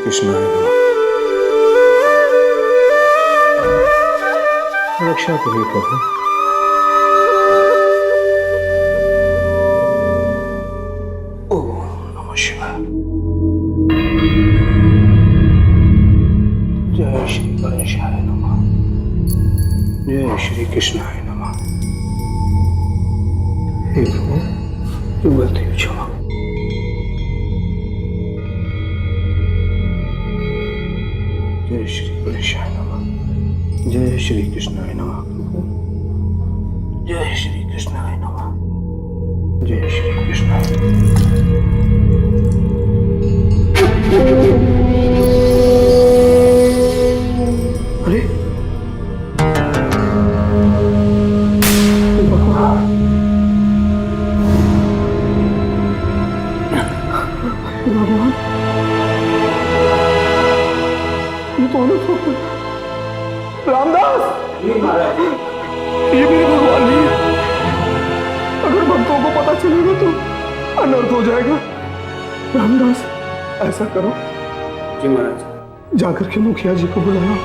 कृष्णाय नमः। रक्षा करिए प्रभु। ओम नमः शिवाय। जय श्री गणेशाय नमः। जय श्री कृष्णाय नमः। हे प्रभु, जो गलती हुई क्षमा। जय श्री गणेशाय नमः। जय श्री कृष्णाय नमः प्रभु। जय श्री कृष्णाय नमः। जय श्री कृष्णाय अरे भगवान, भगवान, ये कौन है? रामदास, ये मेरे भगवान नहीं है। अगर भक्तों को पता चलेगा तो अनर्थ हो जाएगा। रामदास, ऐसा करो। जी महाराज। जाकर के मुखिया जी को बुलाओ।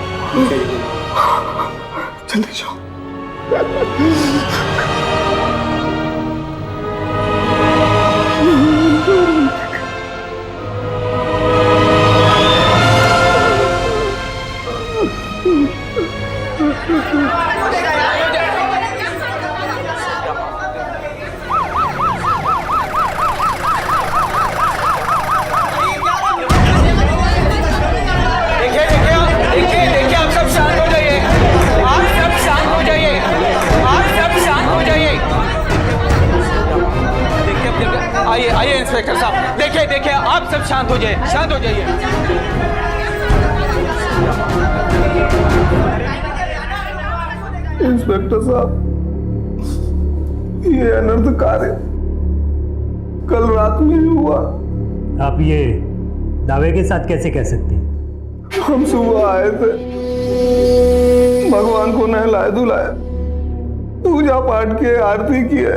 जल्दी जाओ। आइए इंस्पेक्टर साहब, देखिए आप सब शांत हो जाइए, शांत हो जाइए। इंस्पेक्टर साहब, ये अनर्थ कार्य कल रात में ही हुआ। आप ये दावे के साथ कैसे कह सकते हैं? हम सुबह आए थे, भगवान को नहलाए धुलाए, पूजा पाठ किए, आरती किए,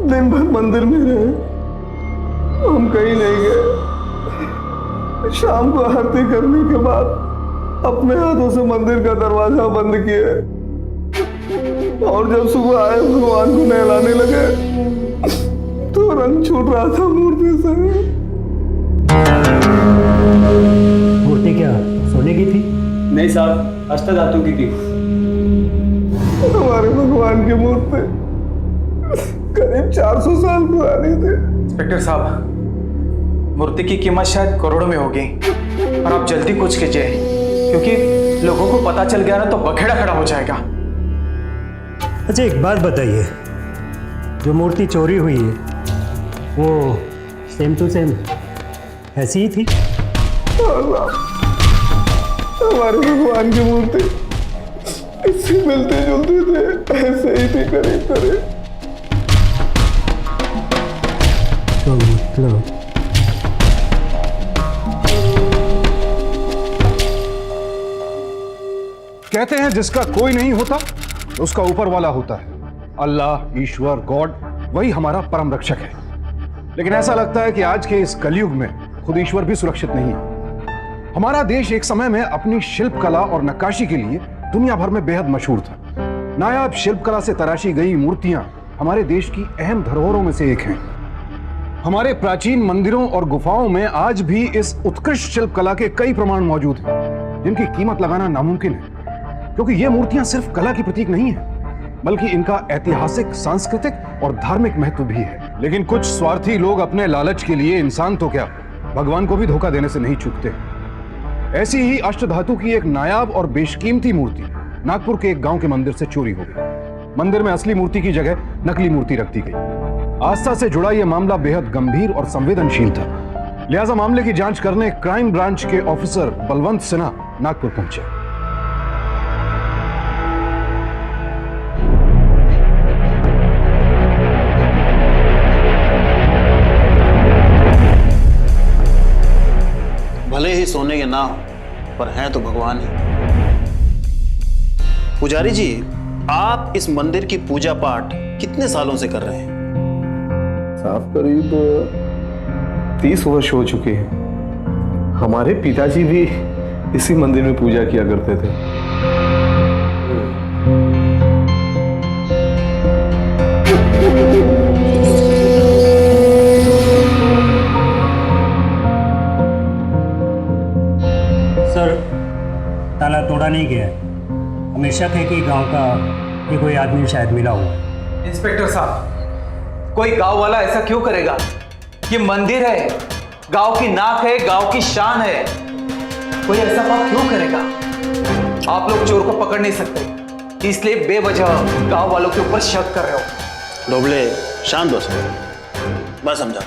दिन भर मंदिर में रहे, हम कहीं नहीं गए। शाम को आरती करने के बाद अपने हाथों से मंदिर का दरवाजा बंद किए और जब सुबह आए भगवान को नहलाने लगे तो रंग छूट रहा था मूर्ति से। मूर्ति क्या सोने की थी? नहीं साहब, अष्टधातु की थी। हमारे भगवान की मूर्ति करीब 400 साल पुरानी थी। इंस्पेक्टर साहब, मूर्ति की कीमत शायद करोड़ों में होगी और आप जल्दी कुछ कीजिए, क्योंकि लोगों को पता चल गया ना तो बखेड़ा खड़ा हो जाएगा। अच्छा, एक बात बताइए, जो मूर्ति चोरी हुई है वो सेम टू सेम ऐसी ही थी? हमारे भगवान की मूर्ति इससे मिलते जुलते थे, ऐसे ही थी करीब करीब। तो मतलब कहते हैं जिसका कोई नहीं होता उसका ऊपर वाला होता है। अल्लाह, ईश्वर, गॉड, वही हमारा परम रक्षक है। लेकिन ऐसा लगता है कि आज के इस कलयुग में खुद ईश्वर भी सुरक्षित नहीं है। हमारा देश एक समय में अपनी शिल्प कला और नक्काशी के लिए दुनिया भर में बेहद मशहूर था। नायाब शिल्प कला से तराशी गई मूर्तियां हमारे देश की अहम धरोहरों में से एक हैं। हमारे प्राचीन मंदिरों और गुफाओं में आज भी इस उत्कृष्ट शिल्प कला के कई प्रमाण मौजूद हैं, जिनकी कीमत लगाना नामुमकिन है, क्योंकि ये मूर्तियां सिर्फ कला की प्रतीक नहीं है, बल्कि इनका ऐतिहासिक, सांस्कृतिक और धार्मिक महत्व भी है। लेकिन कुछ स्वार्थी लोग अपने लालच के लिए इंसान तो क्या, भगवान को भी धोखा देने से नहीं चूकते। ऐसी ही अष्टधातु की एक नायाब और बेशकीमती मूर्ति नागपुर के एक गांव के मंदिर से चोरी हो गई। मंदिर में असली मूर्ति की जगह नकली मूर्ति रख दी गई। आस्था से जुड़ा यह मामला बेहद गंभीर और संवेदनशील था, लिहाजा मामले की जांच करने क्राइम ब्रांच के ऑफिसर बलवंत सिन्हा नागपुर पहुंचे। भले ही सोने के ना हो, पर हैं तो भगवान ही। पुजारी जी, आप इस मंदिर की पूजा पाठ कितने सालों से कर रहे हैं? साहब करीब 30 वर्ष हो चुके हैं। हमारे पिताजी भी इसी मंदिर में पूजा किया करते थे। सर, ताला तोड़ा नहीं गया है। हमें शक है कि गांव का ये कोई आदमी शायद मिला हुआ है। इंस्पेक्टर साहब, कोई गांव वाला ऐसा क्यों करेगा? ये मंदिर है, गांव की नाक है, गांव की शान है। कोई ऐसा बात क्यों करेगा? आप लोग चोर को पकड़ नहीं सकते, इसलिए बेवजह गांव वालों के ऊपर शक कर रहे हो। डोबले शांत हो सर, मैं समझा।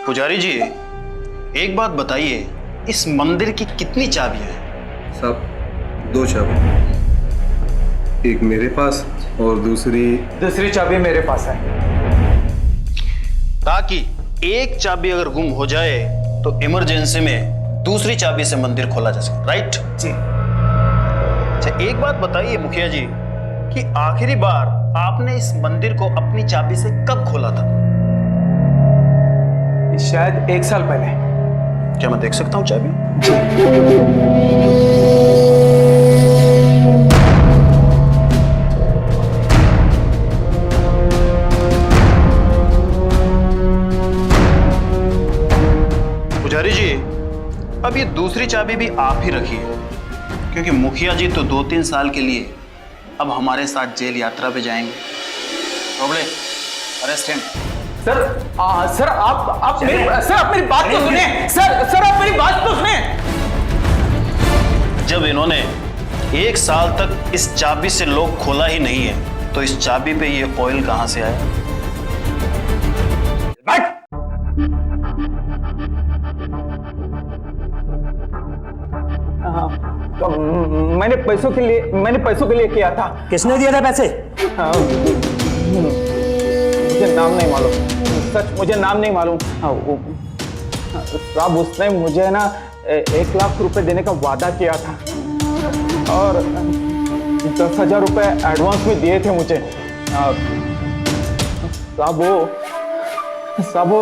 पुजारी जी, एक बात बताइए, इस मंदिर की कितनी चाबियां हैं? साहब, 2 चाबी, एक मेरे पास और दूसरी चाबी मेरे पास है। ताकि एक चाबी अगर गुम हो जाए तो इमरजेंसी में दूसरी चाबी से मंदिर खोला जा सके, राइट? जी। अच्छा, एक बात बताइए मुखिया जी कि आखिरी बार आपने इस मंदिर को अपनी चाबी से कब खोला था? शायद 1 साल पहले। क्या मैं देख सकता हूं चाबी? पुजारी जी, अब ये दूसरी चाबी भी आप ही रखिए, क्योंकि मुखिया जी तो 2-3 साल के लिए अब हमारे साथ जेल यात्रा पे जाएंगे। रोबले, अरेस्ट हिम। सर, सर आप मेरी बात तो सुनिए। सर आप मेरी बात तो सुनिए। जब इन्होंने 1 साल तक इस चाबी से लॉक खोला ही नहीं है, तो इस चाबी पे ये ऑयल कहां से आया? मैंने पैसों के लिए किया था। किसने दिया था पैसे? मुझे नाम नहीं मालूम, सच मुझे नाम नहीं मालूम। साहब, उसने मुझे ना 1 लाख रुपए देने का वादा किया था और 10,000 रुपए एडवांस में दिए थे मुझे। साहब वो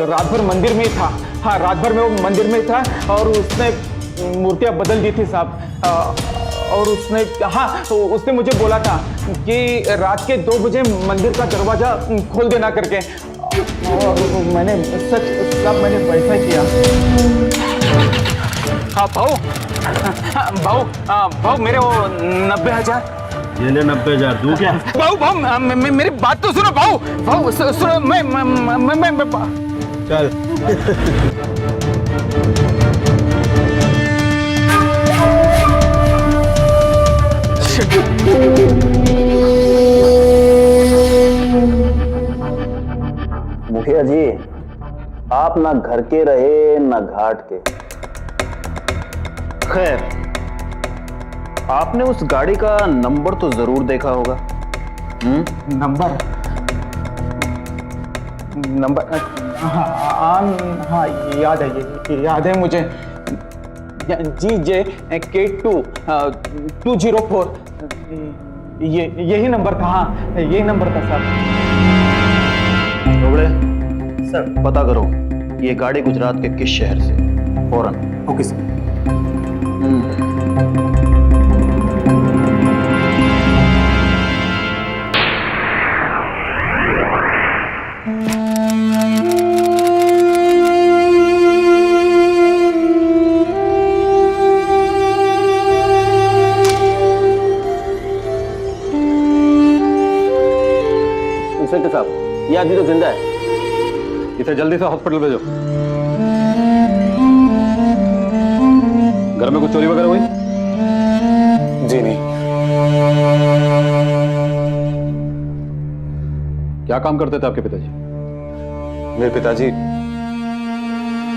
रात भर मंदिर में ही था। हाँ, रात भर में वो मंदिर में था और उसने मूर्तियां बदल दी थी साहब। और उसने मुझे बोला था कि रात के 2 बजे मंदिर का दरवाजा खोल देना करके, और मैंने मैंने वैसा किया। हाँ भाऊ, मेरे वो 90,000। ये ले 90,000, दूं क्या? भाऊ मेरी बात तो सुनो भाऊ, सुनो। मैं चल। मुखिया जी, आप ना घर के रहे ना घाट के। खैर, आपने उस गाड़ी का नंबर तो जरूर देखा होगा। नंबर हाँ, याद है मुझे। GJK2 204, यही नंबर था। हाँ, यही नंबर था सर। रोबड़े सर, पता करो ये गाड़ी गुजरात के किस शहर से, फौरन। Okay sir. इंस्पेक्टर साहब, ये आदमी तो जिंदा है। इसे जल्दी से हॉस्पिटल भेजो। घर में कुछ चोरी वगैरह हुई? जी नहीं। क्या काम करते थे आपके पिताजी? मेरे पिताजी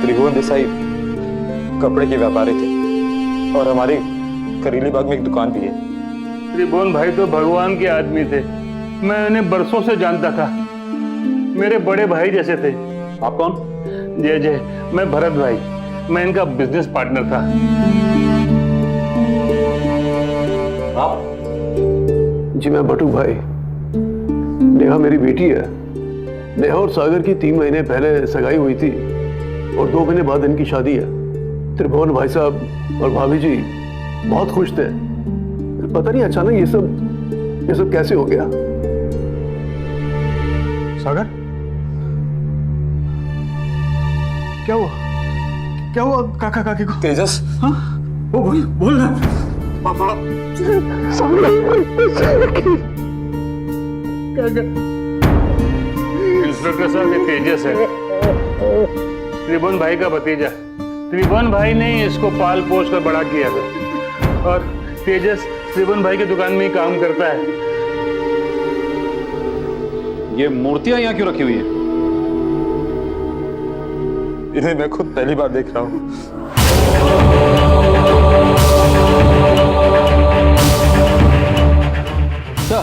त्रिभुवन देसाई कपड़े के व्यापारी थे और हमारी करीली बाग में एक दुकान भी है। त्रिभुवन भाई तो भगवान के आदमी थे, मैं उन्हें बरसों से जानता था, मेरे बड़े भाई जैसे थे। आप कौन? जय, मैं भरत भाई, मैं इनका बिजनेस पार्टनर था। आप? जी मैं बटू भाई, नेहा मेरी बेटी है, नेहा और सागर की 3 महीने पहले सगाई हुई थी और 2 महीने बाद इनकी शादी है। त्रिभुवन भाई साहब और भाभी जी बहुत खुश थे। पता नहीं अचानक ये सब कैसे हो गया। सागर, क्या हुआ काका काकी को? तेजस, हाँ, वो बोल ना पापा। इंस्पेक्टर साहब, ये तेजस है, त्रिभुवन भाई का भतीजा। त्रिभुवन भाई ने ही इसको पाल पोस कर बड़ा किया था और तेजस त्रिभुवन भाई की दुकान में ही काम करता है। ये मूर्तियां यहाँ क्यों रखी हुई है? इन्हें मैं खुद पहली बार देख रहा हूँ। सर,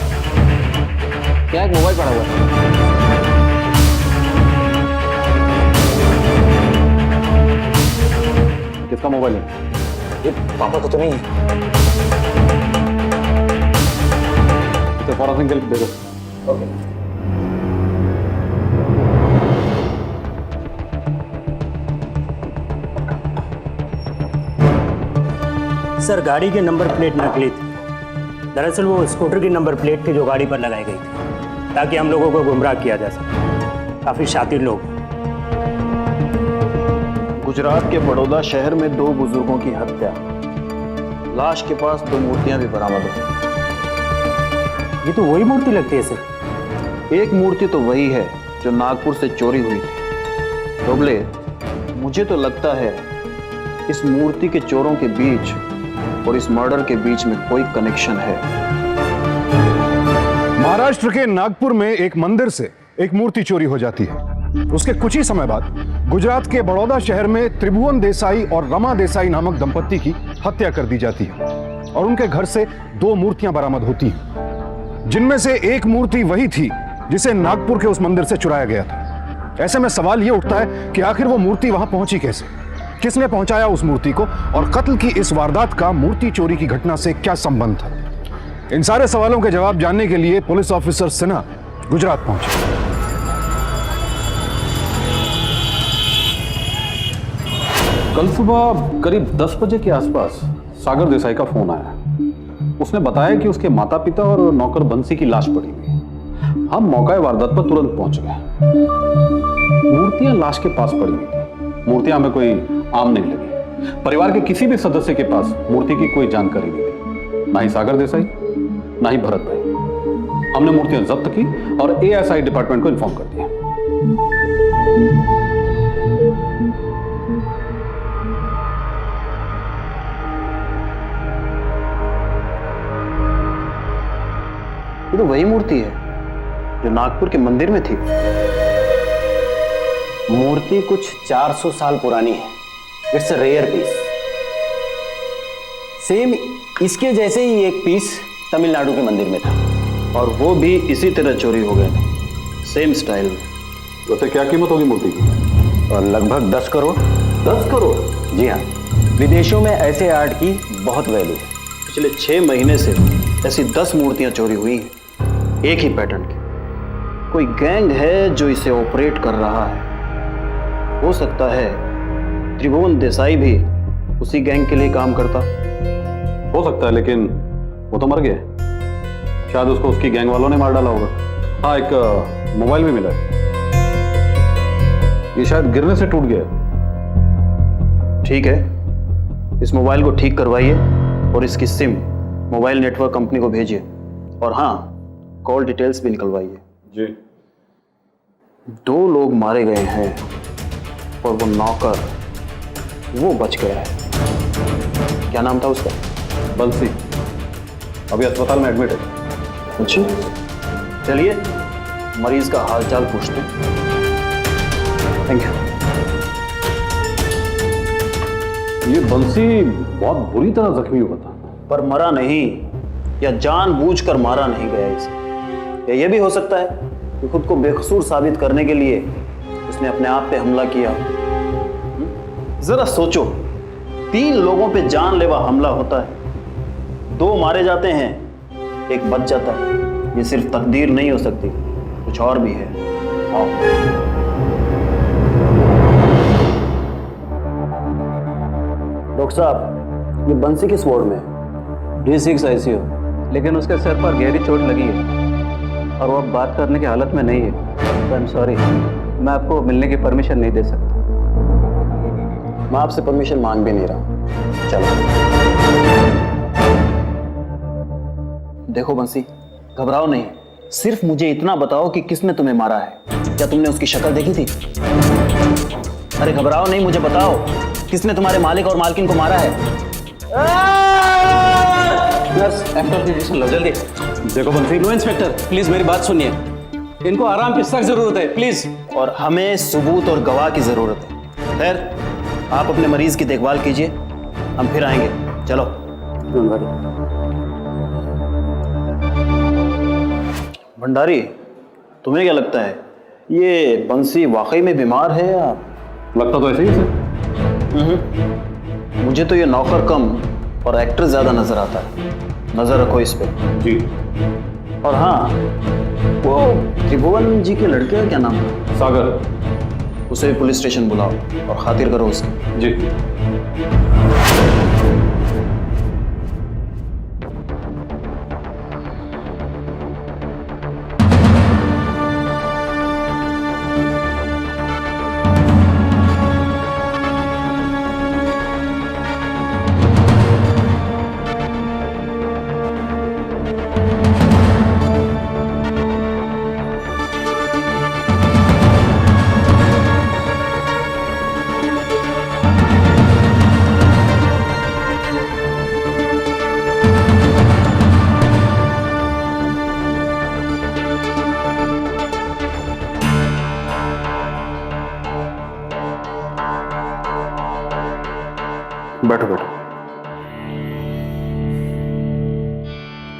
क्या एक मोबाइल पड़ा हुआ है? किसका मोबाइल है? ये पापा को तो नहीं है। इसे फॉरेंसिक हेल्प दे दो। ओके। सर, गाड़ी के नंबर प्लेट नकली थी। दरअसल वो स्कूटर की नंबर प्लेट थी जो गाड़ी पर लगाई गई थी ताकि हम लोगों को गुमराह किया जा सके। काफी शातिर लोग। गुजरात के बड़ौदा शहर में 2 बुजुर्गों की हत्या, लाश के पास 2 मूर्तियां भी बरामद हुई। ये तो वही मूर्ति लगती है सर। एक मूर्ति तो वही है जो नागपुर से चोरी हुई थी। डोबले, मुझे तो लगता है इस मूर्ति के चोरों के बीच और इस मर्डर के बीच में कोई कनेक्शन है। महाराष्ट्र के नागपुर में एक मंदिर से एक मूर्ति चोरी हो जाती है। उसके कुछ ही समय बाद गुजरात के बड़ौदा शहर में त्रिभुवन देसाई और रमा देसाई नामक दंपत्ति की हत्या कर दी जाती है और उनके घर से 2 मूर्तियां बरामद होती हैं, जिनमें से एक मूर्ति वही थी जिसे नागपुर के उस मंदिर से चुराया गया था। ऐसे में सवाल यह उठता है कि आखिर वो मूर्ति वहां पहुंची कैसे, किसने पहुंचाया उस मूर्ति को और कत्ल की इस वारदात का मूर्ति चोरी की घटना से क्या संबंध था। इन सारे सवालों के जवाब जानने के लिए पुलिस ऑफिसर सिन्हा गुजरात पहुंचे। कल सुबह करीब 10 बजे के आसपास सागर देसाई का फोन आया। उसने बताया कि उसके माता पिता और नौकर बंसी की लाश पड़ी हुई है। हम मौका वारदात पर तुरंत पहुंच गए। मूर्तियां लाश के पास पड़ी हुई थी। मूर्तियां हमें कोई आम नहीं लगी। परिवार के किसी भी सदस्य के पास मूर्ति की कोई जानकारी नहीं थी, ना ही सागर देसाई, ना ही भरत भाई। हमने मूर्तियां जब्त की और एएसआई डिपार्टमेंट को इन्फॉर्म कर दिया। ये तो वही मूर्ति है जो नागपुर के मंदिर में थी। मूर्ति कुछ 400 साल पुरानी है। It's a rare piece. Same इसके जैसे ही एक पीस तमिलनाडु के मंदिर में था और वो भी इसी तरह चोरी हो गया था, सेम स्टाइल में। वैसे क्या कीमत होगी मूर्ति की? और लगभग 10 करोड़। 10 करोड़? जी हाँ, विदेशों में ऐसे आर्ट की बहुत वैल्यू है। पिछले 6 महीने से ऐसी 10 मूर्तियां चोरी हुई हैं, एक ही पैटर्न की। कोई गैंग है जो इसे ऑपरेट कर रहा है। हो सकता है त्रिभुवन देसाई भी उसी गैंग के लिए काम करता। हो सकता है, लेकिन वो तो मर गया। शायद उसको उसकी गैंग वालों ने मार डाला होगा। हाँ, एक मोबाइल भी मिला है। ये शायद गिरने से टूट गया। ठीक है, इस मोबाइल को ठीक करवाइए और इसकी सिम मोबाइल नेटवर्क कंपनी को भेजिए। और हाँ, कॉल डिटेल्स भी निकलवाइए। जी। 2 लोग मारे गए हैं और वो नौकर वो बच गया है। क्या नाम था उसका? बंसी। अभी अस्पताल में एडमिट है। अच्छा, चलिए मरीज का हालचाल पूछते हैं। Thank you. ये बंसी बहुत बुरी तरह जख्मी हुआ था, पर मरा नहीं या जानबूझकर मारा नहीं गया इसे। या ये भी हो सकता है कि खुद को बेकसूर साबित करने के लिए उसने अपने आप पे हमला किया। जरा सोचो, 3 लोगों पे जानलेवा हमला होता है, 2 मारे जाते हैं, 1 बच जाता है। ये सिर्फ तकदीर नहीं हो सकती, कुछ और भी है। डॉक्टर साहब, ये बंसी किस वार्ड में है? D6 ICU। लेकिन उसके सर पर गहरी चोट लगी है और वो अब बात करने की हालत में नहीं है। आई एम सॉरी, मैं आपको मिलने की परमिशन नहीं दे सकता। मैं आपसे परमिशन मांग भी नहीं रहा। चलो। देखो बंसी, घबराओ नहीं, सिर्फ मुझे इतना बताओ कि किसने तुम्हें मारा है। क्या तुमने उसकी शक्ल देखी थी? अरे घबराओ नहीं, मुझे बताओ किसने तुम्हारे मालिक और मालकिन को मारा है? नर्स, एफटर फिजिशियन लो जल्दी। देखो बंसी, लो इंस्पेक्टर, प्लीज मेरी बात सुनिए। इनको आराम की सख्त जरूरत है, प्लीज। और हमें सबूत और गवाह की जरूरत है। खैर, आप अपने मरीज की देखभाल कीजिए, हम फिर आएंगे। चलो। भंडारी, तुम्हें क्या लगता है, ये बंसी वाकई में बीमार है या? लगता तो ऐसे ही है। मुझे तो ये नौकर कम और एक्टर ज्यादा नजर आता है। नजर रखो इस पे। जी। और हाँ, वो त्रिभुवन जी के लड़के का क्या नाम है? सागर। उसे भी पुलिस स्टेशन बुलाओ और खातिर करो उसकी। जी। बैठो बैठो।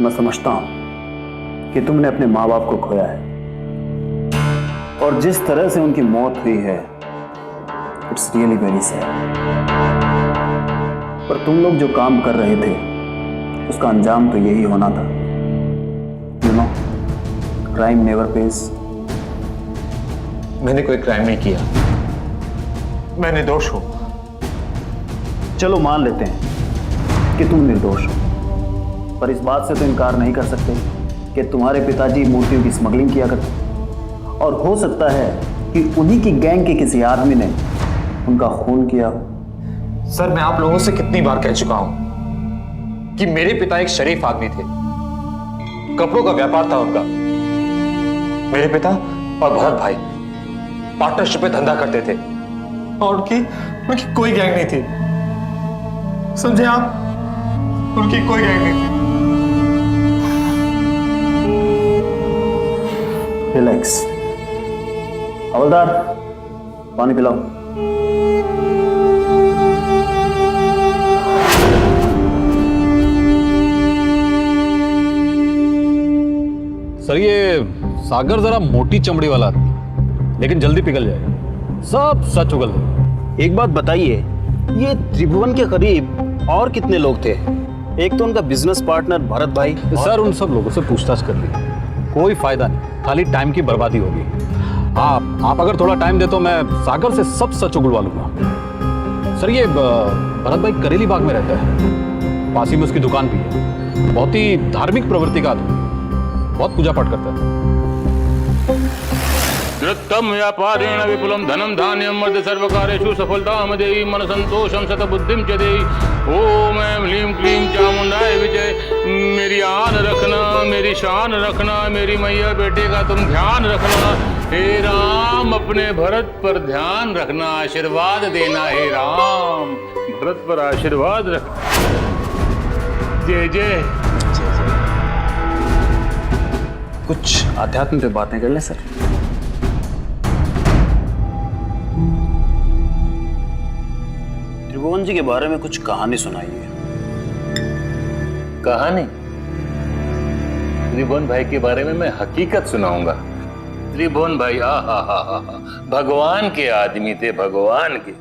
मैं समझता हूं कि तुमने अपने माँ बाप को खोया है और जिस तरह से उनकी मौत हुई है, इट्स रियली वेरी सैड। पर तुम लोग जो काम कर रहे थे उसका अंजाम तो यही होना था। You know, crime never page. मैंने कोई क्राइम नहीं किया, मैं निर्दोष हूं। चलो मान लेते हैं कि तुम निर्दोष हो, पर इस बात से तो इनकार नहीं कर सकते कि तुम्हारे पिताजी मूर्तियों की स्मगलिंग किया करते और हो सकता है कि उन्हीं की गैंग के किसी आदमी ने उनका खून किया हो। सर, मैं आप लोगों से कितनी बार कह चुका हूं कि मेरे पिता एक शरीफ आदमी थे, कपड़ों का व्यापार था उनका। मेरे पिता और भरत भाई पार्टनरशिप में धंधा करते थे और उनकी कोई गैंग नहीं थी, समझे आप? उनकी कोई गैंग नहीं थी। रिलैक्स। हवलदार, पानी पिलाओ। सर, ये सागर जरा मोटी चमड़ी वाला आदमी, लेकिन जल्दी पिघल जाएगा, सब सच उगल देगा। एक बात बताइए, ये त्रिभुवन के करीब और कितने लोग थे? एक तो उनका बिजनेस पार्टनर भरत भाई। सर, उन सब लोगों से पूछताछ कर ली, कोई फायदा नहीं, खाली टाइम की बर्बादी होगी। आप अगर थोड़ा टाइम दे तो मैं सागर से सब सच उगलवा लूंगा। सर, ये भरत भाई करेली बाग में रहता है, पास ही में उसकी दुकान भी है। बहुत ही धार्मिक प्रवृत्ति का आदमी, बहुत पूजा पाठ करता है। धृतम व्यापारेण विपुलम धनम धान्यम मर्द सर्वकारेषु सफलताम देहि मन संतोषम सत बुद्धिम च देहि। ओम ऐं ह्लीं क्लीं चामुंडाय विजय। मेरी आन रखना, मेरी शान रखना, मेरी मैया बेटे का तुम ध्यान रखना। हे राम, अपने भरत पर ध्यान रखना, आशीर्वाद देना। हे राम, भरत पर आशीर्वाद रख। जय जय। कुछ आध्यात्म पे बातें कर ले सर। त्रिभुवन जी के बारे में कुछ कहानी सुनाइए। कहानी? त्रिभुवन भाई के बारे में मैं हकीकत सुनाऊंगा। त्रिभुवन भाई भगवान के आदमी थे, भगवान के।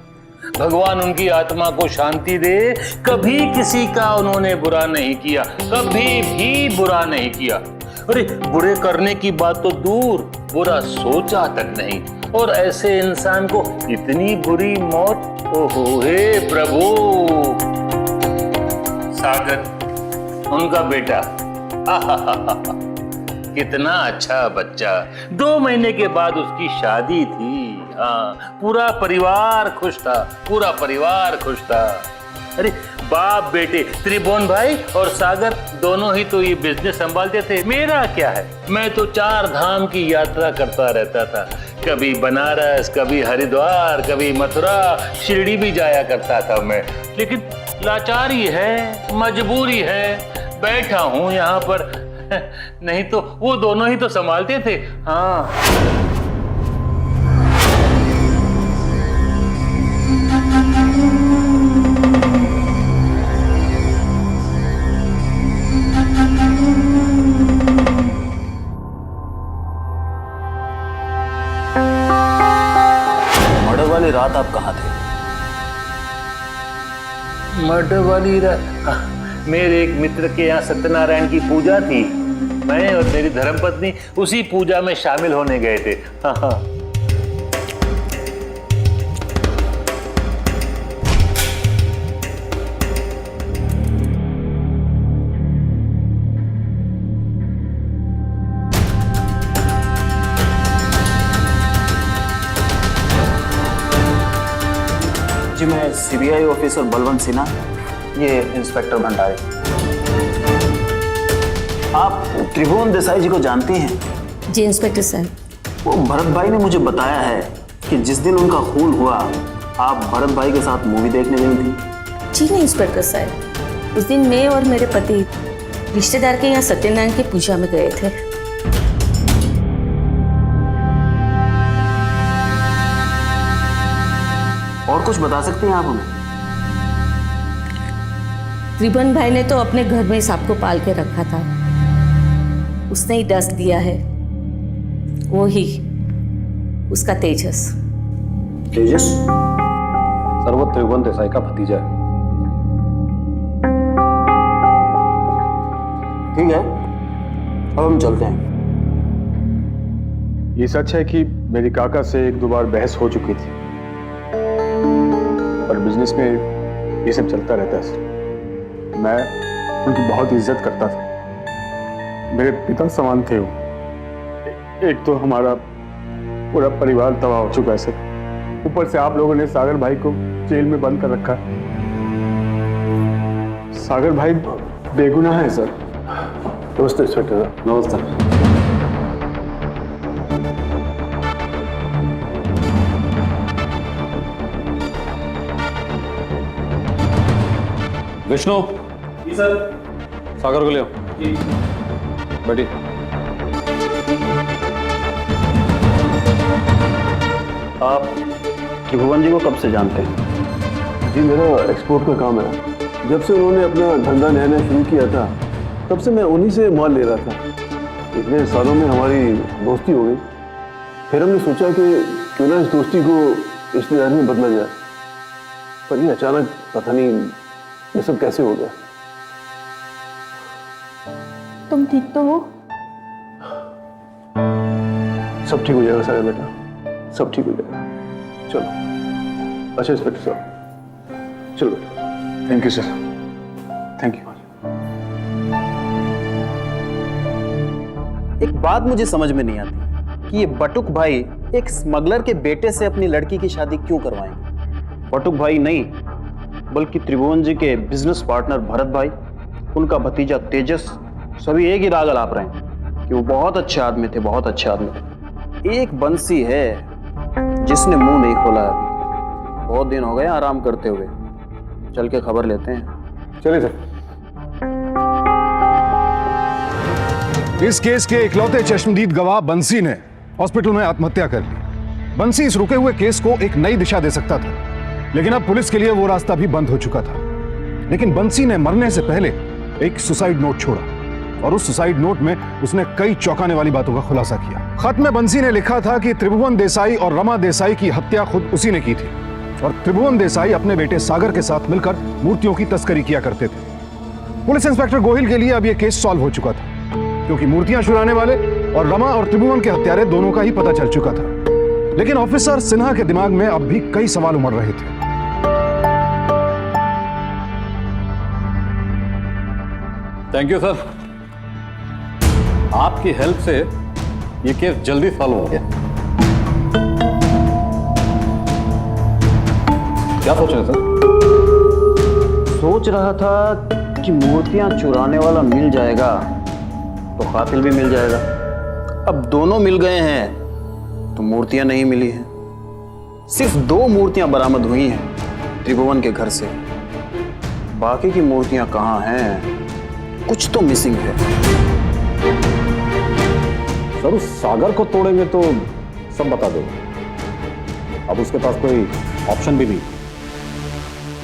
भगवान उनकी आत्मा को शांति दे। कभी किसी का उन्होंने बुरा नहीं किया, कभी भी बुरा नहीं किया। अरे बुरे करने की बात तो दूर, बुरा सोचा तक नहीं, और ऐसे इंसान को इतनी बुरी मौत। ओहो हे प्रभु। सागर उनका बेटा, कितना अच्छा बच्चा। 2 महीने के बाद उसकी शादी थी। हाँ, पूरा परिवार खुश था, पूरा परिवार खुश था। अरे बाप बेटे त्रिभुवन भाई और सागर दोनों ही तो ये बिजनेस संभालते थे। मेरा क्या है, मैं तो 4 धाम की यात्रा करता रहता था। कभी बनारस, कभी हरिद्वार, कभी मथुरा, शिरडी भी जाया करता था मैं। लेकिन लाचारी है, मजबूरी है, बैठा हूं यहाँ पर। नहीं तो वो दोनों ही तो संभालते थे। हाँ, मर्डर वाली रात आप कहाँ थे? मर्डर वाली रात मेरे एक मित्र के यहाँ सत्यनारायण की पूजा थी। मैं और मेरी धर्मपत्नी उसी पूजा में शामिल होने गए थे। हाँ हाँ। जी मैं सीबीआई ऑफिसर बलवंत सिन्हा, ये इंस्पेक्टर भंडारी। आप त्रिभुवन देसाई जी को जानती हैं? जी इंस्पेक्टर साहब। वो भरत भाई ने मुझे बताया है कि जिस दिन उनका खून हुआ आप भरत भाई के साथ मूवी देखने गई थी। जी नहीं इंस्पेक्टर साहब, उस दिन मैं और मेरे पति रिश्तेदार के यहाँ सत्यनारायण की पूजा में गए थे। और कुछ बता सकते हैं आप हमें? त्रिभुवन भाई ने तो अपने घर में सांप को पाल के रखा था, उसने ही डस दिया है। वो ही उसका तेजस। तेजस? सर वो त्रिभुवन देसाई का भतीजा है। ठीक है, अब हम चलते हैं। ये सच है कि मेरे काका से 1-2 बार बहस हो चुकी थी, पर बिजनेस में ये सब चलता रहता है सर। मैं उनकी बहुत इज्जत करता था, मेरे पिता समान थे वो। एक तो हमारा पूरा परिवार तबाह हो चुका है सर, ऊपर से आप लोगों ने सागर भाई को जेल में बंद कर रखा। सागर भाई बेगुनाह है सर। नमस्ते इंस्पेक्टर। नमस्ते। विष्णु। जी सर। सागर को ले आओ। जी। बैठिए। आप त्रिभुवन जी को कब से जानते हैं? जी मेरा एक्सपोर्ट का काम है। जब से उन्होंने अपना धंधा नया नया शुरू किया था तब से मैं उन्हीं से माल ले रहा था। इतने सालों में हमारी दोस्ती हो गई, फिर हमने सोचा कि क्यों ना इस दोस्ती को रिश्तेदारी में बदला जाए। पर ये अचानक पता नहीं ये सब कैसे हो गया। तुम ठीक तो हो? सब ठीक हो जाएगा सागर बेटा, सब ठीक हो जाएगा। चलो। अच्छा इंस्पेक्टर साहब, चलो बेटा। Thank you sir, thank you. एक बात मुझे समझ में नहीं आती कि ये बटुक भाई एक स्मगलर के बेटे से अपनी लड़की की शादी क्यों करवाएंगे? बटुक भाई नहीं बल्कि त्रिभुवन जी के बिजनेस पार्टनर भरत भाई, उनका भतीजा तेजस, सभी एक ही राग अलाप रहे हैं कि वो बहुत अच्छे आदमी थे, बहुत अच्छे आदमी थे। एक बंसी है जिसने मुंह नहीं खोला अभी। बहुत दिन हो गए आराम करते हुए, चल के खबर लेते हैं। चलिए सर। इस केस के इकलौते चश्मदीद गवाह बंसी ने हॉस्पिटल में आत्महत्या कर ली। बंसी इस रुके हुए केस को एक नई दिशा दे सकता था, लेकिन अब पुलिस के लिए वो रास्ता भी बंद हो चुका था। लेकिन बंसी ने मरने से पहले एक सुसाइड नोट छोड़ा, और उस सुसाइड नोट में उसने कई चौंकाने वाली बातों का खुलासा किया। खत में बंसी ने लिखा था कि त्रिभुवन देसाई और रमा देसाई की हत्या खुद उसी ने की थी, और त्रिभुवन देसाई अपने बेटे सागर के साथ मिलकर मूर्तियों की तस्करी किया करते थे। पुलिस इंस्पेक्टर गोहिल के लिए अब यह केस सॉल्व हो चुका था। क्योंकि मूर्तियां चुराने वाले और रमा और त्रिभुवन के हत्यारे दोनों का ही पता चल चुका था। लेकिन ऑफिसर सिन्हा के दिमाग में अब भी कई सवाल उमड़ रहे थे। थैंक यू सर, आपकी हेल्प से ये केस जल्दी सॉल्व हो गया। क्या सोच रहे सर? सोच रहा था कि मूर्तियां चुराने वाला मिल जाएगा तो कातिल भी मिल जाएगा। अब दोनों मिल गए हैं तो मूर्तियां नहीं मिली हैं। सिर्फ 2 मूर्तियां बरामद हुई हैं त्रिभुवन के घर से। बाकी की मूर्तियां कहां हैं? कुछ तो मिसिंग है। सर उस सागर को तोड़ेंगे तो सब बता देगा। अब उसके पास कोई ऑप्शन भी नहीं।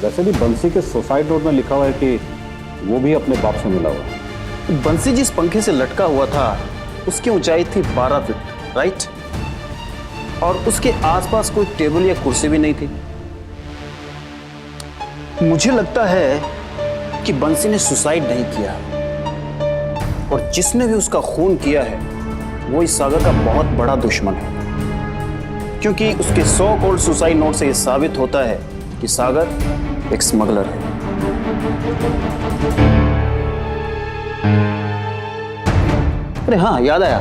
वैसे भी बंसी के सुसाइड नोट में लिखा हुआ है कि वो भी अपने बाप से मिला हुआ। बंसी जिस पंखे से लटका हुआ था उसकी ऊंचाई थी 12 फीट, राइट? और उसके आसपास कोई टेबल या कुर्सी भी नहीं थी। मुझे लगता है कि बंसी ने सुसाइड नहीं किया, और जिसने भी उसका खून किया है वो इस सागर का बहुत बड़ा दुश्मन है, क्योंकि उसके 100 करोड़ सुसाइड नोट से यह साबित होता है कि सागर एक स्मगलर है। अरे हाँ, याद आया,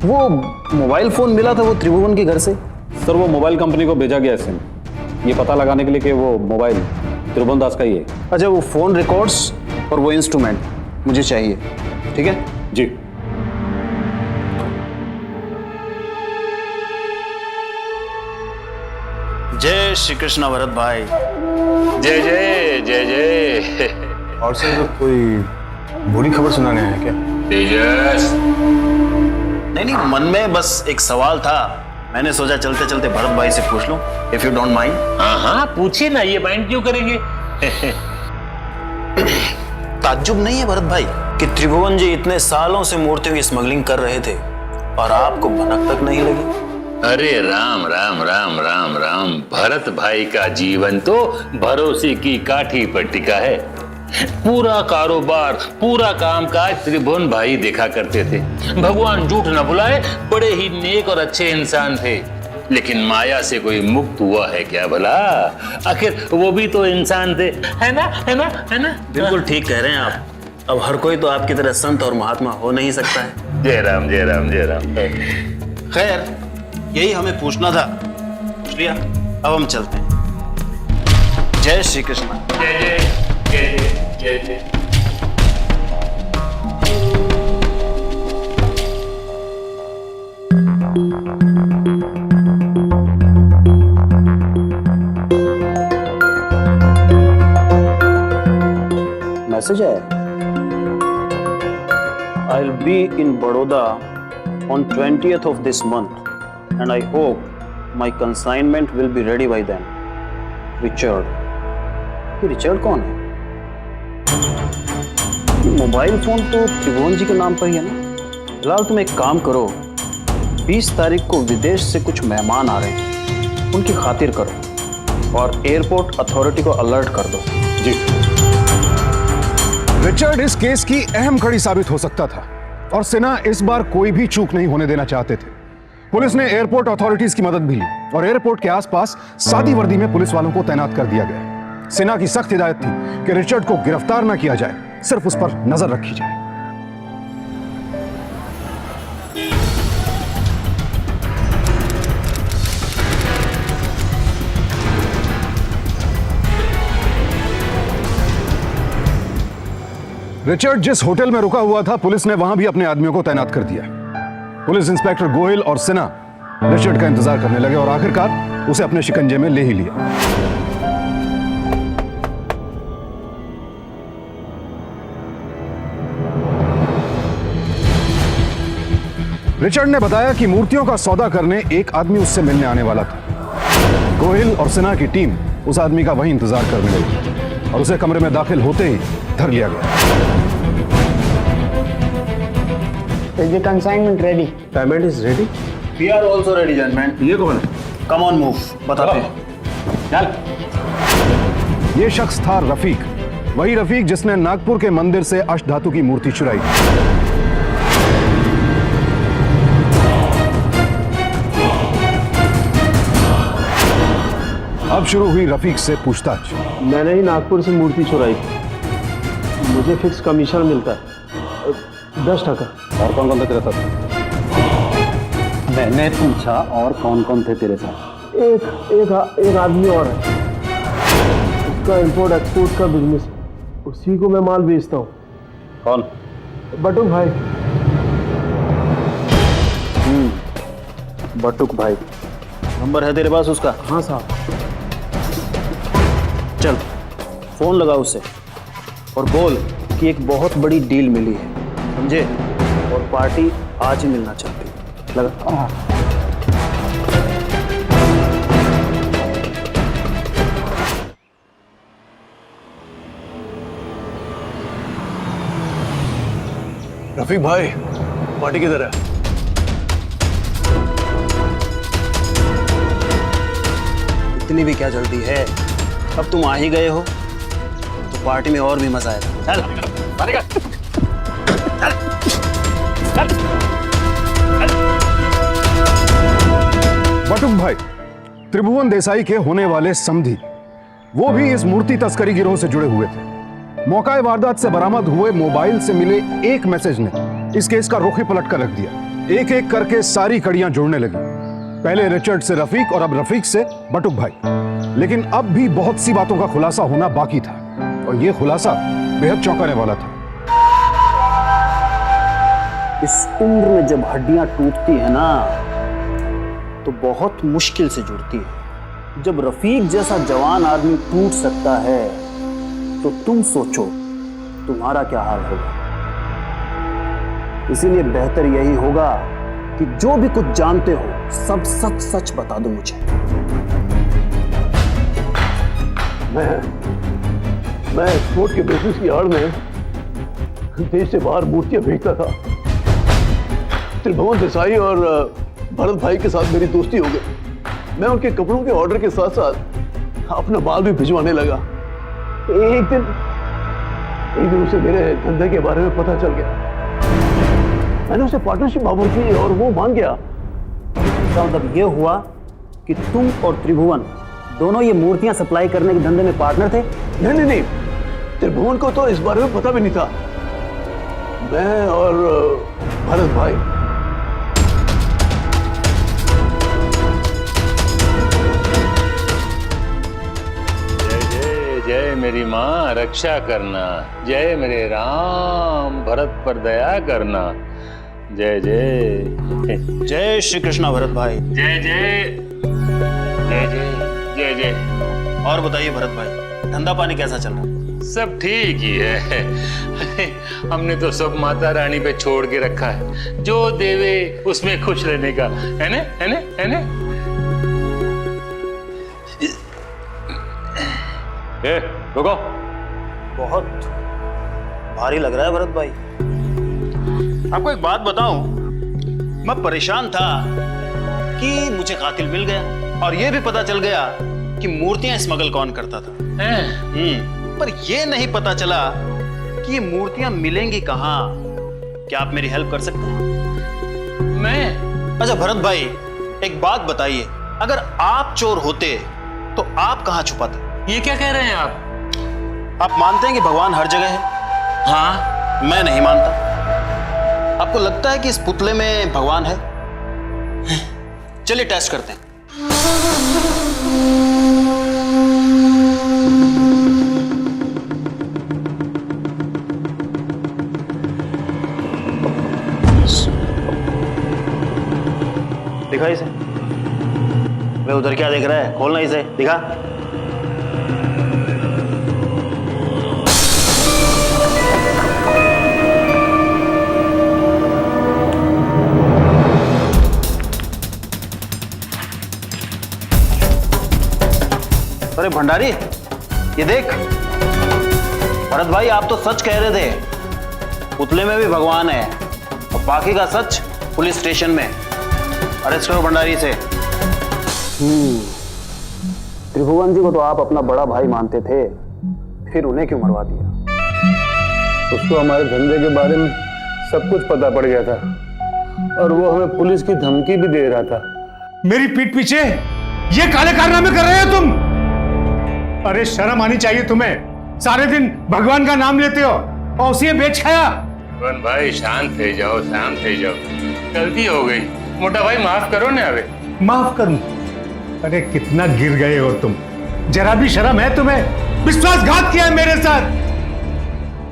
वो मोबाइल फोन मिला था वो त्रिभुवन के घर से। सर वो मोबाइल कंपनी को भेजा गया सिम, ये पता लगाने के लिए कि वो मोबाइल त्रिभुवन दास का ही है। अच्छा, वो फोन रिकॉर्ड्स और वो इंस्ट्रूमेंट मुझे चाहिए, ठीक है? जी। जय श्री कृष्ण भरत भाई। जय जय जय जय। और सर कोई बुरी खबर सुनाने आया क्या? तेजस, नहीं, मन में बस एक सवाल था, मैंने सोचा चलते चलते भरत भाई से पूछ लूं, इफ यू डोंट माइंड। हाँ पूछिए ना, ये माइंड क्यों करेंगे। ताज्जुब नहीं है भरत भाई कि त्रिभुवन जी इतने सालों से मूर्तियों की स्मगलिंग कर रहे थे और आपको भनक तक नहीं लगी? अरे राम राम राम राम राम, भरत भाई का जीवन तो भरोसे की काठी पर टिका है। पूरा कारोबार, पूरा कामकाज त्रिभुवन भाई देखा करते थे। भगवान झूठ न बुलाए, बड़े ही नेक और अच्छे इंसान थे। लेकिन माया से कोई मुक्त हुआ है क्या भला? आखिर वो भी तो इंसान थे, है ना, है ना, है ना? बिल्कुल ठीक कह रहे हैं आप। अब हर कोई तो आपकी तरह संत और महात्मा हो नहीं सकता है। जय राम जय राम जय राम। खैर, यही हमें पूछना था, पूछ लिया, अब हम चलते हैं। जय श्री कृष्ण। जय जय जय जय जय जय। मैसेज है, I'll be in Baroda on 20th of this month and I hope my consignment will be ready by then. Richard। ये रिचर्ड कौन है? मोबाइल फोन तो त्रिभुवन जी के नाम पर ही है ना? फिलहाल तुम एक काम करो, 20 तारीख को विदेश से कुछ मेहमान आ रहे हैं, उनकी खातिर करो और एयरपोर्ट अथॉरिटी को अलर्ट कर दो। जी। रिचर्ड इस केस की अहम कड़ी साबित हो सकता था और सिन्हा इस बार कोई भी चूक नहीं होने देना चाहते थे। पुलिस ने एयरपोर्ट अथॉरिटीज की मदद भी ली और एयरपोर्ट के आसपास सादी वर्दी में पुलिस वालों को तैनात कर दिया गया। सिन्हा की सख्त हिदायत थी कि रिचर्ड को गिरफ्तार न किया जाए, सिर्फ उस पर नजर रखी जाए। रिचर्ड जिस होटल में रुका हुआ था, पुलिस ने वहां भी अपने आदमियों को तैनात कर दिया। पुलिस इंस्पेक्टर गोयल और सिन्हा रिचर्ड का इंतजार करने लगे और आखिरकार उसे अपने शिकंजे में ले ही लिया। रिचर्ड ने बताया कि मूर्तियों का सौदा करने एक आदमी उससे मिलने आने वाला था। गोयल और सिन्हा की टीम उस आदमी का वहीं इंतजार करने लगी और उसे कमरे में दाखिल होते ही धर लिया गया। Is the consignment ready? Payment is ready. We are also ready, gentlemen. ये कौन है? Come on, move. बताते हैं। चल। ये शख्स था रफीक, वही रफीक जिसने नागपुर के मंदिर से अष्टधातु की मूर्ति चुराई थी। अब शुरू हुई रफीक से पूछताछ। मैंने ही नागपुर से मूर्ति चुराई थी। मुझे फिक्स कमीशन मिलता है 10%। और कौन कौन थे तेरे साथ? मैंने पूछा और कौन कौन थे तेरे साथ? एक आदमी और है, उसका इंपोर्ट एक्सपोर्ट का बिजनेस, उसी को मैं माल बेचता हूँ। कौन? बटुक भाई। बटुक भाई, नंबर है तेरे पास उसका? हाँ साहब। चल फोन लगा उसे और बोल कि एक बहुत बड़ी डील मिली है, समझे? और पार्टी आज ही मिलना चाहती है। लगा। रफीक भाई, पार्टी किधर है? इतनी भी क्या जल्दी है? अब तुम आ ही गए हो तो पार्टी में और भी मजा आएगा। बटुक भाई त्रिभुवन देसाई के होने वाले समधी, वो भी इस मूर्ति तस्करी गिरोह से जुड़े हुए थे। मौका वारदात से बरामद हुए मोबाइल से मिले एक मैसेज ने इस केस का रुख ही पलट कर रख दिया। एक एक करके सारी कड़ियां जुड़ने लगी। पहले रिचर्ड से रफीक और अब रफीक से बटुक भाई। लेकिन अब भी बहुत सी बातों का खुलासा होना बाकी था और यह खुलासा बेहद चौंकाने वाला था। इस उम्र में जब हड्डियां टूटती है ना तो बहुत मुश्किल से जुड़ती है। जब रफीक जैसा जवान आदमी टूट सकता है तो तुम सोचो तुम्हारा क्या हाल होगा। इसीलिए बेहतर यही होगा कि जो भी कुछ जानते हो सब सच सच बता दो मुझे। मैं एक्सपोर्ट के बिजनेस की आड़ में देश से बाहर मूर्तियां भेजता था। त्रिभुवन देसाई और भरत भाई के साथ मेरी दोस्ती हो गई। मैं उनके कपड़ों के ऑर्डर के साथ साथ अपना माल भी भिजवाने लगा। एक दिन उसे मेरे धंधे के बारे में पता चल गया। मैंने उसे पार्टनरशिप ऑफर की और वो मान गया। इसका मतलब ये हुआ कि तुम और त्रिभुवन दोनों ये मूर्तियां सप्लाई करने के धंधे में पार्टनर थे? नहीं, त्रिभुवन को तो इस बारे में पता भी नहीं था। मैं और भरत भाई जय मेरी माँ रक्षा करना, जय मेरे राम भरत पर दया करना। जय जय जय श्री कृष्णा भरत भाई। जय जय जय जय जय जय। और बताइए भरत भाई, धंधा पानी कैसा चल रहा है? सब ठीक ही है। हमने तो सब माता रानी पे छोड़ के रखा है, जो देवे उसमें खुश रहने का, है ना, है ना, है ना? रुको। बहुत भारी लग रहा है भरत भाई। आपको एक बात बताऊं, मैं परेशान था कि मुझे कातिल मिल गया और यह भी पता चल गया कि मूर्तियां स्मगल कौन करता था। पर यह नहीं पता चला कि ये मूर्तियां मिलेंगी कहां। क्या आप मेरी हेल्प कर सकते हैं? मैं? अच्छा भरत भाई, एक बात बताइए, अगर आप चोर होते तो आप कहां छुपाते? ये क्या कह रहे हैं आप? आप मानते हैं कि भगवान हर जगह है? हाँ। मैं नहीं मानता। आपको लगता है कि इस पुतले में भगवान है? चलिए टेस्ट करते हैं। दिखा इसे। वे उधर क्या देख रहा है? खोलना इसे, दिखा। अरे भंडारी, ये देख। भरत भाई, आप तो सच कह रहे थे, पुतले में भी भगवान है, और बाकी का सच पुलिस स्टेशन में। अरेस्ट करो भंडारी से। त्रिभुवन जी को तो आप अपना बड़ा भाई मानते थे, फिर उन्हें क्यों मरवा दिया? उसको हमारे धंधे के बारे में सब कुछ पता पड़ गया था और वो हमें पुलिस की धमकी भी दे रहा था। मेरी पीठ पीछे ये काले कारनामे कर रहे हो तुम? अरे शर्म आनी चाहिए तुम्हें। सारे दिन भगवान का नाम लेते हो और उसे बेच खाया। वन भाई शांत हो जाओ, शांत हो जाओ, गलती हो गई। मोटा भाई माफ करो ना। अबे माफ करूं? अरे कितना गिर गए हो तुम, जरा भी शर्म है तुम्हें? विश्वासघात किया है मेरे साथ,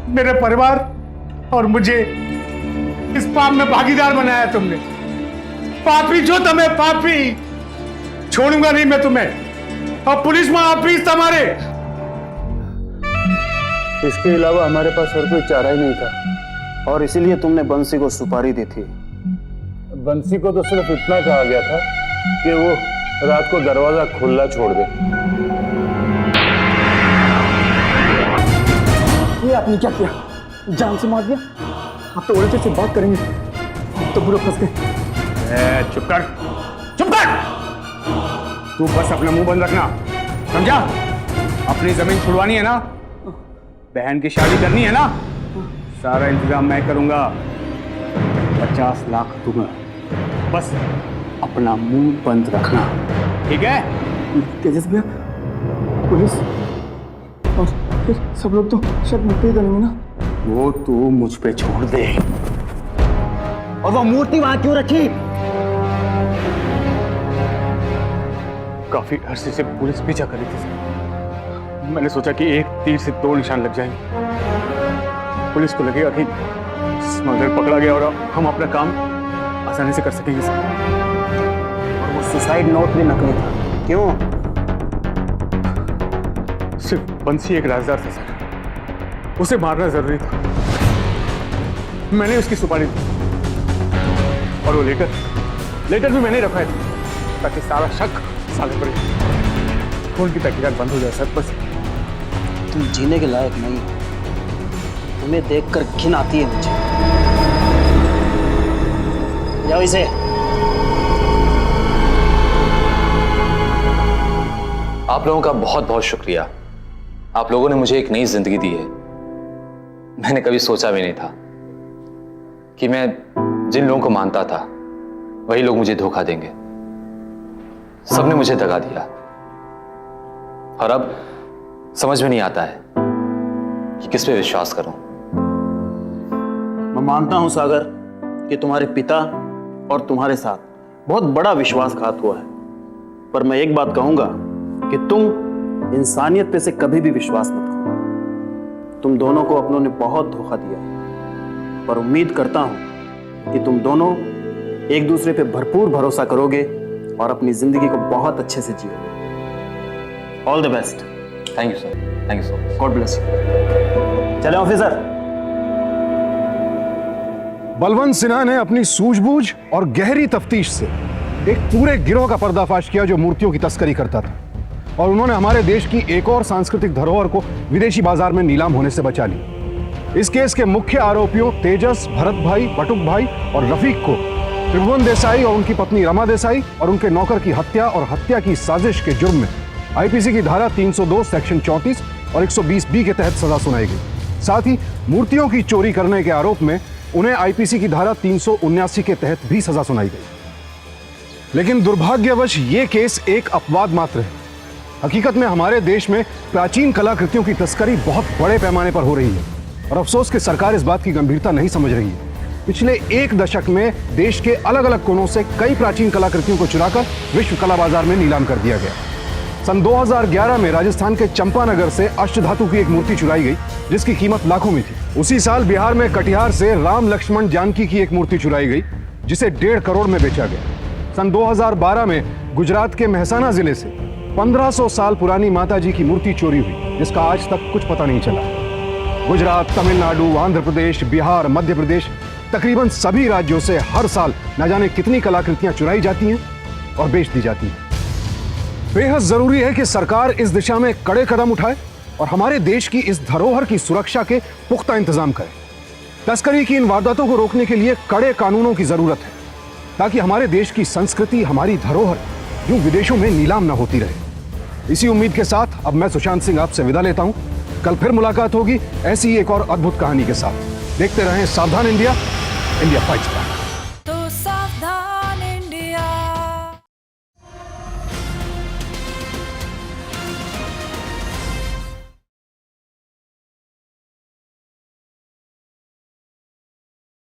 मेरे परिवार और मुझे इस पाप में भागीदार बनाया तुमने। पापी जो तुम्हें, पापी। छोड़ूंगा नहीं मैं तुम्हें, और पुलिस में आप भी तुम्हारे। इसके अलावा हमारे पास और कोई चारा ही नहीं था, और इसीलिए तुमने बंसी को सुपारी दी थी। बंसी को तो सिर्फ इतना कहा गया था कि वो रात को दरवाजा खुला छोड़ दे। ये आपने क्या किया? जान से मार दिया? आप तो उल्टे से बात करेंगे तो पूरा फंस गए। चुप कर, चुप कर। तू बस अपना मुंह बंद रखना, समझा? अपनी जमीन छुड़वानी है ना, बहन की शादी करनी है ना, सारा इंतजाम मैं करूंगा। 50 लाख दूंगा, बस अपना मुंह बंद रखना, ठीक है? तेजस भैया, पुलिस और फिर सब लोग तो शक मुझ पे करेंगे ना। वो तू मुझ पे छोड़ दे। और वो मूर्ति वहां क्यों रखी? काफी अरसे से पुलिस पीछा कर रही थी सर। मैंने सोचा कि एक तीर से 2 निशान लग जाएंगे। पुलिस को लगेगा कि स्मगलर पकड़ा गया और हम अपना काम आसानी से कर सकेंगे सर। और वो सुसाइड नोट भी नकली था, क्यों? सिर्फ बंसी एक राजदार था सर, उसे मारना जरूरी था। मैंने उसकी सुपारी दी और वो लेटर भी मैंने रखा है ताकि सारा शक साले पर खून की तहकीकात बंद हो जाए सर। बस तुम जीने के लायक नहीं, तुम्हें देखकर घिन आती है मुझे। जाओ इसे। आप लोगों का बहुत बहुत शुक्रिया। आप लोगों ने मुझे एक नई जिंदगी दी है। मैंने कभी सोचा भी नहीं था कि मैं जिन लोगों को मानता था वही लोग मुझे धोखा देंगे। सबने मुझे दगा दिया और अब समझ में नहीं आता है कि किस पे विश्वास करूं। मैं मानता हूं सागर कि तुम्हारे पिता और तुम्हारे साथ बहुत बड़ा विश्वासघात हुआ है, पर मैं एक बात कहूंगा कि तुम इंसानियत पे से कभी भी विश्वास मत करो। तुम दोनों को अपनों ने बहुत धोखा दिया है, पर उम्मीद करता हूं कि तुम दोनों एक दूसरे पे भरपूर भरोसा करोगे और अपनी जिंदगी को बहुत अच्छे से जियोगे। All the best. Thank you sir, thank you so much. God bless you. चले ऑफिसर। बलवंत सिन्हा ने अपनी सूझबूझ और गहरी तफ्तीश से एक पूरे गिरोह का पर्दाफाश किया जो मूर्तियों की तस्करी करता था, और उन्होंने हमारे देश की एक और सांस्कृतिक धरोहर को विदेशी बाजार में नीलाम होने से बचा ली। इस केस के मुख्य आरोपियों तेजस, भरत भाई, बटुक भाई और रफीक को त्रिभुवन देसाई और उनकी पत्नी रमा देसाई और उनके नौकर की हत्या और हत्या की साजिश के जुर्म में आईपीसी की धारा 302 सेक्शन 34 और 120 बी के तहत सजा सुनाई गई। साथ ही मूर्तियों की चोरी करने के आरोप में उन्हें आईपीसी की धारा 379 के तहत भी सजा सुनाई गई। लेकिन दुर्भाग्यवश ये केस एक अपवाद मात्र है। हकीकत में हमारे देश में प्राचीन कलाकृतियों की तस्करी बहुत बड़े पैमाने पर हो रही है, और अफसोस कि सरकार इस बात की गंभीरता नहीं समझ रही है। पिछले एक दशक में देश के अलग अलग कोनों से कई प्राचीन कलाकृतियों को चुराकर विश्व कला बाजार में नीलाम कर दिया गया। सन 2011 में राजस्थान के चंपानगर से अष्टधातु की एक मूर्ति चुराई गई जिसकी कीमत लाखों में थी। उसी साल बिहार में कटिहार से राम लक्ष्मण जानकी की एक मूर्ति चुराई गई जिसे 1.5 करोड़ में बेचा गया। सन 2012 में गुजरात के मेहसाना जिले से 1500 साल पुरानी माता जी की मूर्ति चोरी हुई जिसका आज तक कुछ पता नहीं चला। गुजरात, तमिलनाडु, आंध्र प्रदेश, बिहार, मध्य प्रदेश, तकरीबन सभी राज्यों से हर साल न जाने कितनी कलाकृतियां चुराई जाती हैं और बेच दी जाती हैं। बेहद जरूरी है कि सरकार इस दिशा में कड़े कदम उठाए और हमारे देश की इस धरोहर की सुरक्षा के पुख्ता इंतजाम करे। तस्करी की इन वारदातों को रोकने के लिए कड़े कानूनों की जरूरत है ताकि हमारे देश की संस्कृति, हमारी धरोहर यूं विदेशों में नीलाम न होती रहे। इसी उम्मीद के साथ अब मैं सुशांत सिंह आपसे विदा लेता हूं। कल फिर मुलाकात होगी ऐसी एक और अद्भुत कहानी के साथ। देखते रहें सावधान इंडिया। India fights back.